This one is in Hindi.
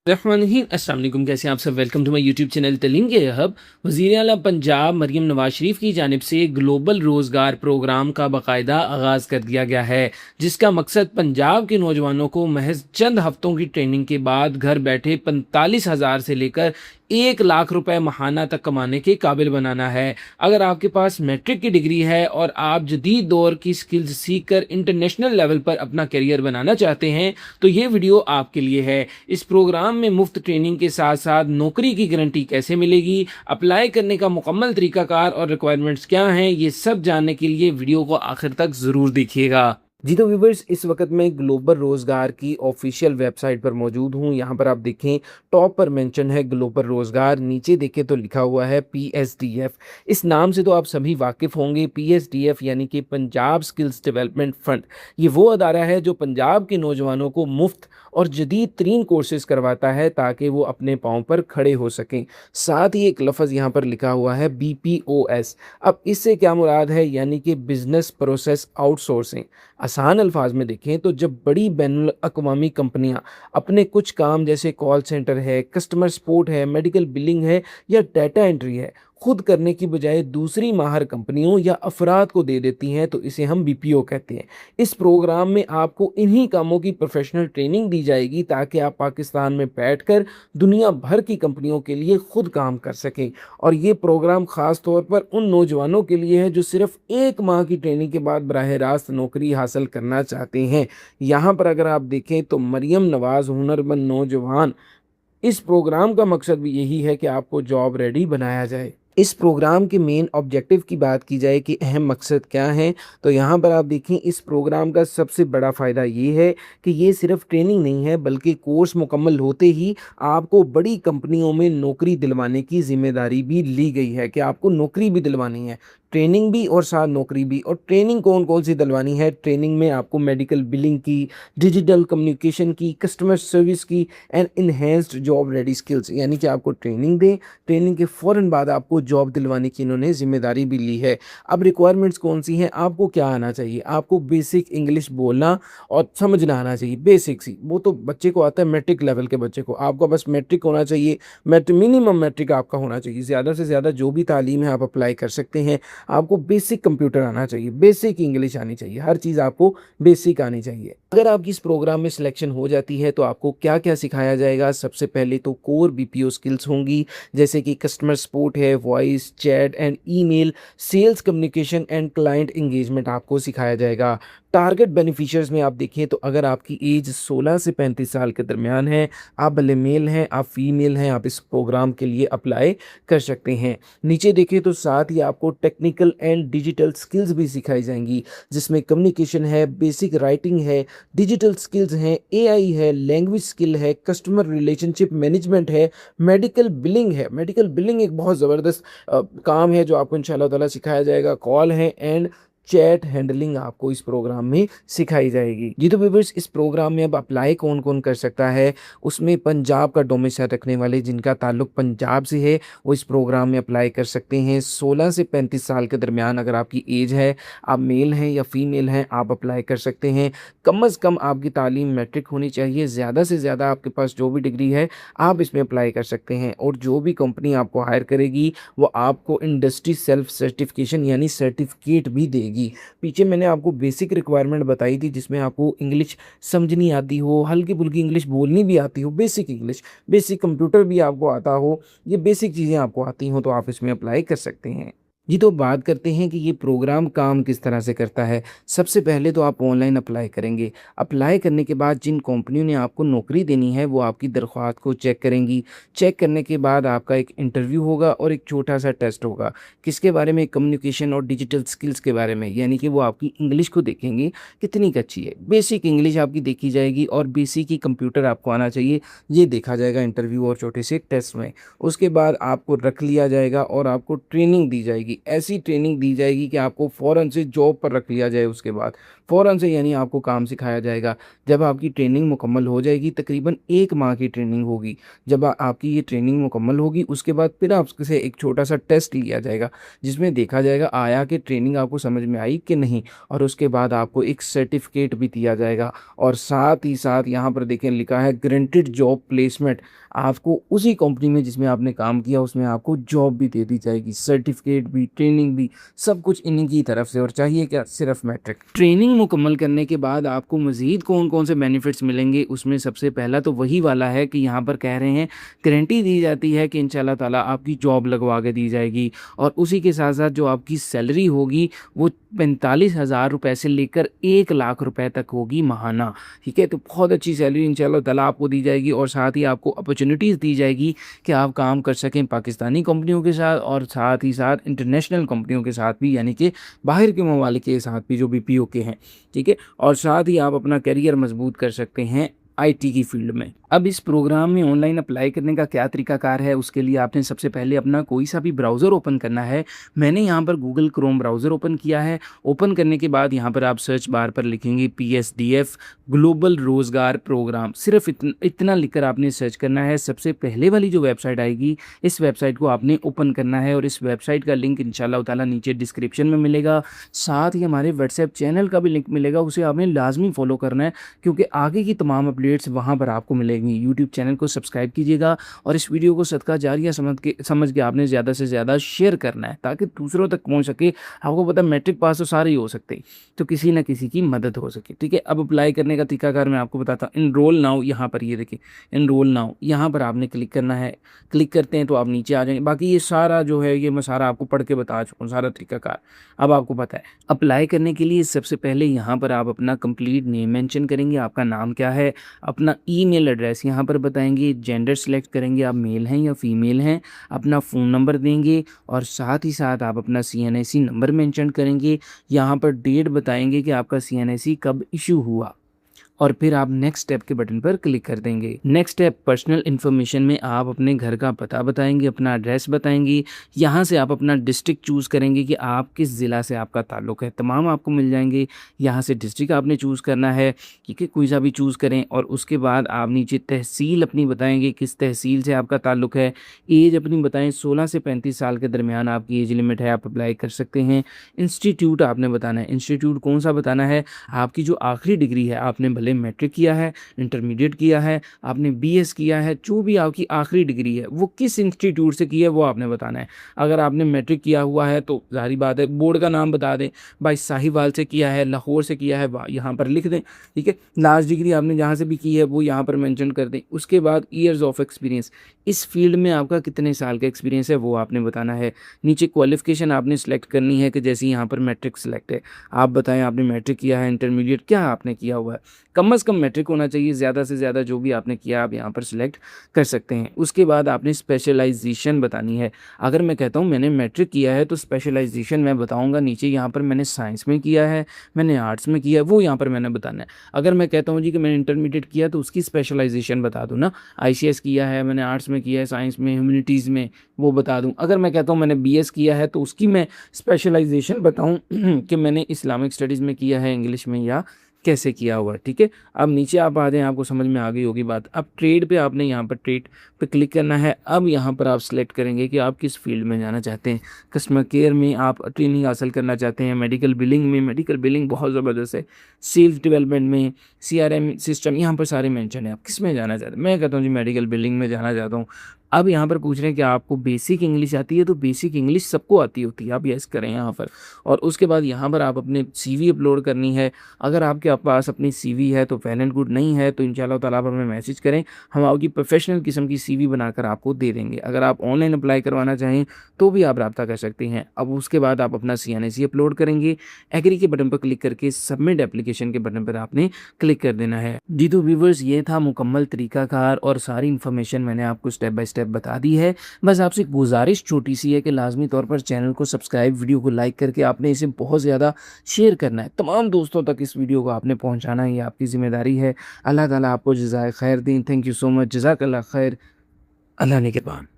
अस्सलाम वालेकुम, कैसे हैं आप सब। Welcome to my YouTube channel तेलंगे हब। वज़ीर आला पंजाब मरीम नवाज शरीफ की जानिब से ग्लोबल रोज़गार प्रोग्राम का बाकायदा आगाज़ कर दिया गया है, जिसका मकसद पंजाब के नौजवानों को महज चंद हफ्तों की ट्रेनिंग के बाद घर बैठे 45,000 से लेकर 1 लाख रुपए महाना तक कमाने के काबिल बनाना है। अगर आपके पास मैट्रिक की डिग्री है और आप जदीद दौर की स्किल्स सीख कर इंटरनेशनल लेवल पर अपना करियर बनाना चाहते हैं, तो ये वीडियो आपके लिए है। इस प्रोग्राम में मुफ्त ट्रेनिंग के साथ साथ नौकरी की गारंटी कैसे मिलेगी, अप्लाई करने का मुकम्मल तरीकाकार और रिक्वायरमेंट्स क्या हैं, ये सब जानने के लिए वीडियो को आखिर तक ज़रूर देखिएगा। जी तो व्यूवर्स, इस वक्त मैं ग्लोबल रोज़गार की ऑफिशियल वेबसाइट पर मौजूद हूँ। यहाँ पर आप देखें, टॉप पर मेंशन है ग्लोबल रोज़गार, नीचे देखें तो लिखा हुआ है पीएसडीएफ। इस नाम से तो आप सभी वाकिफ़ होंगे। पीएसडीएफ यानी कि पंजाब स्किल्स डेवलपमेंट फंड। ये वो अदारा है जो पंजाब के नौजवानों को मुफ्त और जदीद तरीन कोर्सेज करवाता है ताकि वो अपने पाँव पर खड़े हो सकें। साथ ही एक लफ्ज़ यहाँ पर लिखा हुआ है बीपीओएस। अब इससे क्या मुराद है, यानी कि बिजनेस प्रोसेस आउटसोर्सिंग। आसान अल्फाज में देखें तो जब बड़ी बैनुल अक़वामी कंपनियां अपने कुछ काम जैसे कॉल सेंटर है, कस्टमर सपोर्ट है, मेडिकल बिलिंग है या डाटा एंट्री है, खुद करने की बजाय दूसरी माहर कंपनियों या अफराद को दे देती हैं, तो इसे हम बीपीओ कहते हैं। इस प्रोग्राम में आपको इन्हीं कामों की प्रोफेशनल ट्रेनिंग दी जाएगी ताकि आप पाकिस्तान में बैठकर दुनिया भर की कंपनियों के लिए खुद काम कर सकें। और ये प्रोग्राम ख़ास तौर पर उन नौजवानों के लिए है जो सिर्फ 1 माह की ट्रेनिंग के बाद बराह रास्त नौकरी हासिल करना चाहते हैं। यहाँ पर अगर आप देखें तो मरियम नवाज़ हुनरमंद नौजवान, इस प्रोग्राम का मकसद भी यही है कि आपको जॉब रेडी बनाया जाए। इस प्रोग्राम के मेन ऑब्जेक्टिव की बात की जाए कि अहम मकसद क्या हैं, तो यहाँ पर आप देखें, इस प्रोग्राम का सबसे बड़ा फ़ायदा ये है कि ये सिर्फ ट्रेनिंग नहीं है, बल्कि कोर्स मुकम्मल होते ही आपको बड़ी कंपनियों में नौकरी दिलवाने की ज़िम्मेदारी भी ली गई है कि आपको नौकरी भी दिलवानी है, ट्रेनिंग भी और साथ नौकरी भी। और ट्रेनिंग कौन कौन सी दिलवानी है? ट्रेनिंग में आपको मेडिकल बिलिंग की, डिजिटल कम्युनिकेशन की, कस्टमर सर्विस की and enhanced job ready skills, यानी कि आपको ट्रेनिंग दें, ट्रेनिंग के फ़ौरन बाद आपको जॉब दिलवाने की इन्होंने ज़िम्मेदारी भी ली है। अब रिक्वायरमेंट्स कौन सी हैं? आपको क्या आना चाहिए? आपको बेसिक इंग्लिश बोलना और समझना आना चाहिए, बेसिक सी। वो तो बच्चे को आता है, मैट्रिक लेवल के बच्चे को। आपका बस मैट्रिक होना चाहिए, मिनिमम मैट्रिक आपका होना चाहिए। ज़्यादा से ज़्यादा जो भी तालीम है आप अप्लाई कर सकते हैं। आपको बेसिक कंप्यूटर आना चाहिए, बेसिक इंग्लिश आनी चाहिए, हर चीज़ आपको बेसिक आनी चाहिए। अगर आपकी इस प्रोग्राम में सिलेक्शन हो जाती है तो आपको क्या क्या सिखाया जाएगा? सबसे पहले तो कोर बीपीओ स्किल्स होंगी, जैसे कि कस्टमर सपोर्ट है, voice, chat and email, sales communication and client engagement आपको सिखाया जाएगा। टारगेट बेनिफिशियर्स में आप देखें तो अगर आपकी एज 16 से 35 साल के दरमियान है, आप भले मेल हैं, आप फीमेल हैं, आप इस प्रोग्राम के लिए अप्लाई कर सकते हैं। नीचे देखें तो साथ ही आपको टेक्निकल एंड डिजिटल स्किल्स भी सिखाई जाएंगी, जिसमें कम्युनिकेशन है, बेसिक राइटिंग है, डिजिटल स्किल्स हैं, एआई है, लैंग्वेज स्किल है, कस्टमर रिलेशनशिप मैनेजमेंट है, मेडिकल बिलिंग है। मेडिकल बिलिंग एक बहुत ज़बरदस्त काम है जो आपको इंशाल्लाह ताला सिखाया जाएगा। कॉल है एंड चैट हैंडलिंग आपको इस प्रोग्राम में सिखाई जाएगी। जी तो व्यूअर्स, इस प्रोग्राम में अब अप्लाई कौन कौन कर सकता है? उसमें पंजाब का डोमिसाइल रखने वाले, जिनका ताल्लुक पंजाब से है, वो इस प्रोग्राम में अप्लाई कर सकते हैं। 16 से 35 साल के दरमियान अगर आपकी एज है, आप मेल हैं या फीमेल हैं, आप अप्लाई कर सकते हैं। कम अज़ कम आपकी तालीम मैट्रिक होनी चाहिए, ज़्यादा से ज़्यादा आपके पास जो भी डिग्री है आप इसमें अप्लाई कर सकते हैं। और जो भी कंपनी आपको हायर करेगी वो आपको इंडस्ट्री सेल्फ सर्टिफिकेशन यानी सर्टिफिकेट भी देगी। पीछे मैंने आपको बेसिक रिक्वायरमेंट बताई थी, जिसमें आपको इंग्लिश समझनी आती हो, हल्की फुल्की इंग्लिश बोलनी भी आती हो, बेसिक इंग्लिश, बेसिक कंप्यूटर भी आपको आता हो, ये बेसिक चीज़ें आपको आती हो, तो आप इसमें अप्लाई कर सकते हैं। जी तो बात करते हैं कि ये प्रोग्राम काम किस तरह से करता है। सबसे पहले तो आप ऑनलाइन अप्लाई करेंगे। अप्लाई करने के बाद जिन कंपनियों ने आपको नौकरी देनी है वो आपकी दरख्वास्त को चेक करेंगी। चेक करने के बाद आपका एक इंटरव्यू होगा और एक छोटा सा टेस्ट होगा। किसके बारे में? कम्युनिकेशन और डिजिटल स्किल्स के बारे में, यानी कि वो आपकी इंग्लिश को देखेंगे कितनी अच्छी है। बेसिक इंग्लिश आपकी देखी जाएगी और बेसिक ही कंप्यूटर आपको आना चाहिए, ये देखा जाएगा इंटरव्यू और छोटे से टेस्ट में। उसके बाद आपको रख लिया जाएगा और आपको ट्रेनिंग दी जाएगी। ऐसी ट्रेनिंग दी जाएगी कि आपको फ़ौरन से जॉब पर रख लिया जाए। उसके बाद फ़ौरन से यानी आपको काम सिखाया जाएगा। जब आपकी ट्रेनिंग मुकम्मल हो जाएगी, तकरीबन 1 माह की ट्रेनिंग होगी। जब आपकी ये ट्रेनिंग मुकम्मल होगी, उसके बाद फिर आपसे एक छोटा-सा टेस्ट लिया जाएगा, जिसमें देखा जाएगा आया कि ट्रेनिंग आपको समझ में आई कि नहीं, और उसके बाद आपको एक सर्टिफ़िकेट भी दिया जाएगा। और साथ ही साथ यहाँ पर देखें लिखा है गारंटीड जॉब प्लेसमेंट। आपको उसी कंपनी में जिसमें आपने काम किया उसमें आपको जॉब भी दे दी जाएगी, सर्टिफ़िकेट भी, ट्रेनिंग भी, सब कुछ इन्हीं की तरफ से। और चाहिए क्या, सिर्फ मैट्रिक। ट्रेनिंग मुकम्मल करने के बाद आपको मज़ीद कौन-कौन से बेनिफिट्स मिलेंगे, उसमें सबसे पहला तो वही वाला है कि यहाँ पर कह रहे हैं गारंटी दी जाती है कि इंशाअल्लाह ताला आपकी जॉब लगवा के दी जाएगी। और उसी के साथ-साथ जो आपकी सैलरी होगी वो 45,000 रुपए से लेकर 1 लाख रुपए तक होगी माहाना। ठीक है? तो बहुत अच्छी सैलरी इंशाअल्लाह ताला आपको दी जाएगी, और साथ ही आपको अपॉर्च्युनिटीज़ दी जाएगी कि आप काम कर सकें पाकिस्तानी कंपनियों के साथ, और साथ ही साथ इंटरनेशनल कंपनियों के साथ भी, यानी कि बाहर के ममालिक के साथ भी जो बीपीओ के हैं। ठीक है? और साथ ही आप अपना करियर मजबूत कर सकते हैं आईटी की फील्ड में। अब इस प्रोग्राम में ऑनलाइन अप्लाई करने का क्या तरीकाकार है, उसके लिए आपने सबसे पहले अपना कोई सा भी ब्राउज़र ओपन करना है। मैंने यहाँ पर गूगल क्रोम ब्राउज़र ओपन किया है। ओपन करने के बाद यहाँ पर आप सर्च बार पर लिखेंगे पीएसडीएफ ग्लोबल रोज़गार प्रोग्राम। सिर्फ इतना लिखकर आपने सर्च करना है। सबसे पहले वाली जो वेबसाइट आएगी, इस वेबसाइट को आपने ओपन करना है, और इस वेबसाइट का लिंक इंशाअल्लाह ताला नीचे डिस्क्रिप्शन में मिलेगा। साथ ही हमारे व्हाट्सएप चैनल का भी लिंक मिलेगा, उसे आपने लाजमी फॉलो करना है, क्योंकि आगे की तमाम अपडेट्स वहाँ पर आपको मिलेंगी। यूट्यूब चैनल को सब्सक्राइब कीजिएगा, और इस वीडियो को सदका जारिया समझ के आपने ज़्यादा से ज़्यादा शेयर करना है, ताकि दूसरों तक पहुँच सके। आपको पता है मैट्रिक पास तो सारे ही हो सकते हैं, तो किसी न किसी की मदद हो सके। ठीक है? अब अप्लाई करने का तरीकाकार मैं आपको बताता हूँ। इनरोल नाउ, यहाँ पर ये देखिए इनरोल नाउ, यहाँ पर आपने क्लिक करना है। क्लिक करते हैं तो आप नीचे आ जाएंगे। बाकी ये सारा जो है, ये मैं सारा आपको पढ़ के बता चुका हूँ, सारा तरीकाकार अब आपको पता है। अप्लाई करने के लिए सबसे पहले यहाँ पर आप अपना कंप्लीट नेम मेंशन करेंगे, आपका नाम क्या है, अपना ईमेल एड्रेस यहाँ पर बताएंगे, जेंडर सेलेक्ट करेंगे, आप मेल हैं या फीमेल हैं, अपना फ़ोन नंबर देंगे, और साथ ही साथ आप अपना सीएनआईसी नंबर मेंशन करेंगे। यहाँ पर डेट बताएंगे कि आपका सीएनआईसी कब इशू हुआ, और फिर आप नेक्स्ट स्टेप के बटन पर क्लिक कर देंगे। नेक्स्ट स्टेप पर्सनल इन्फॉर्मेशन में आप अपने घर का पता बताएंगे, अपना एड्रेस बताएंगे। यहाँ से आप अपना डिस्ट्रिक्ट चूज़ करेंगे कि आप किस ज़िला से आपका ताल्लुक़ है, तमाम आपको मिल जाएंगे। यहाँ से डिस्ट्रिक्ट आपने चूज़ करना है, ठीक है, कोई सा भी चूज़ करें। और उसके बाद आप नीचे तहसील अपनी बताएंगे, किस तहसील से आपका ताल्लुक़ है। एज अपनी बताएं, 16 से 35 साल के दरमियान आपकी एज लिमिट है, आप अप्लाई कर सकते हैं। इंस्टीट्यूट आपने बताना है, इंस्टीट्यूट कौन सा बताना है, आपकी जो आखिरी डिग्री है, आपने भले मैट्रिक किया है, इंटरमीडिएट किया है, आपने बीएस किया है, जो भी आपकी आखिरी डिग्री है वो किस इंस्टीट्यूट से की है वो आपने बताना है। अगर आपने मैट्रिक किया हुआ है तो ज़ाहिर बात है बोर्ड का नाम बता दें, भाई साहिवाल से किया है, लाहौर से किया है, यहाँ पर लिख दें। ठीक है, लास्ट डिग्री आपने जहाँ से भी की है वो यहाँ पर मेंशन कर दें। उसके बाद ईयर्स ऑफ एक्सपीरियंस, इस फील्ड में आपका कितने साल का एक्सपीरियंस है वो आपने बताना है। नीचे क्वालिफिकेशन आपने सेलेक्ट करनी है कि जैसे यहाँ पर मैट्रिक सेलेक्ट है, आप बताएं आपने मैट्रिक किया है, इंटरमीडिएट क्या आपने किया हुआ है। कम से कम मैट्रिक होना चाहिए, ज़्यादा से ज़्यादा जो भी आपने किया आप यहाँ पर सिलेक्ट कर सकते हैं। उसके बाद आपने स्पेशलाइजेशन बतानी है। अगर मैं कहता हूँ मैंने मैट्रिक किया है तो स्पेशलाइजेशन मैं बताऊँगा नीचे, यहाँ पर मैंने साइंस में किया है, मैंने आर्ट्स में किया है, वो यहाँ पर मैंने बताना है। अगर मैं कहता हूँ जी कि मैंने इंटरमीडिएट किया तो उसकी स्पेशलाइजेशन बता दूँ ना, आईसीएस किया है, मैंने आर्ट्स में किया है, साइंस में, ह्यूमैनिटीज़ में, वो बता दूँ। अगर मैं कहता हूँ मैंने बीएस किया है तो उसकी मैं स्पेशलाइजेशन बताऊँ कि मैंने इस्लामिक स्टडीज़ में किया है, इंग्लिश में, या कैसे किया हुआ है। ठीक है, अब नीचे आप आ जाएं, आपको समझ में आ गई होगी बात। अब ट्रेड पे आपने यहाँ पर ट्रेड पे क्लिक करना है। अब यहाँ पर आप सिलेक्ट करेंगे कि आप किस फील्ड में जाना चाहते हैं। कस्टमर केयर में आप ट्रेनिंग हासिल करना चाहते हैं, मेडिकल बिलिंग में, मेडिकल बिलिंग बहुत ज़बरदस्त है, सेल्स डेवलपमेंट में, सीआरएम सिस्टम, यहाँ पर सारे मेंशन है। आप किस में जाना चाहते हैं? मैं कहता हूँ जी मेडिकल बिलिंग में जाना चाहता हूँ। अब यहाँ पर पूछ रहे हैं कि आपको बेसिक इंग्लिश आती है, तो बेसिक इंग्लिश सबको आती होती है, आप यस करें यहाँ पर। और उसके बाद यहाँ पर आप अपने सीवी अपलोड करनी है। अगर आपके पास अपनी सीवी है तो वेल एंड गुड, नहीं है तो इंशाल्लाह ताला आप हमें मैसेज करें, हम आपकी प्रोफेशनल किस्म की सीवी बनाकर आपको दे देंगे। अगर आप ऑनलाइन अप्लाई करवाना चाहें तो भी आप रब्ता कर सकते हैं। अब उसके बाद आप अपना सीएनआईसी अपलोड करेंगे। एग्री के बटन पर क्लिक करके सबमिट एप्लीकेशन के बटन पर आपने क्लिक कर देना है। जी तो व्यूवर्स, ये था मुकम्मल तरीकाकार, और सारी इन्फॉर्मेशन मैंने आपको स्टेप बाय स्टेप बता दी है। बस आपसे एक गुजारिश छोटी सी है कि लाजमी तौर पर चैनल को सब्सक्राइब, वीडियो को लाइक करके आपने इसे बहुत ज़्यादा शेयर करना है, तमाम दोस्तों तक इस वीडियो को आपने पहुंचाना है, ये आपकी ज़िम्मेदारी है। अल्लाह ताला आपको जज़ाए खैर दें। थैंक यू सो मच, जज़ाकल्लाह खैर। अल्लाह ने के बाद।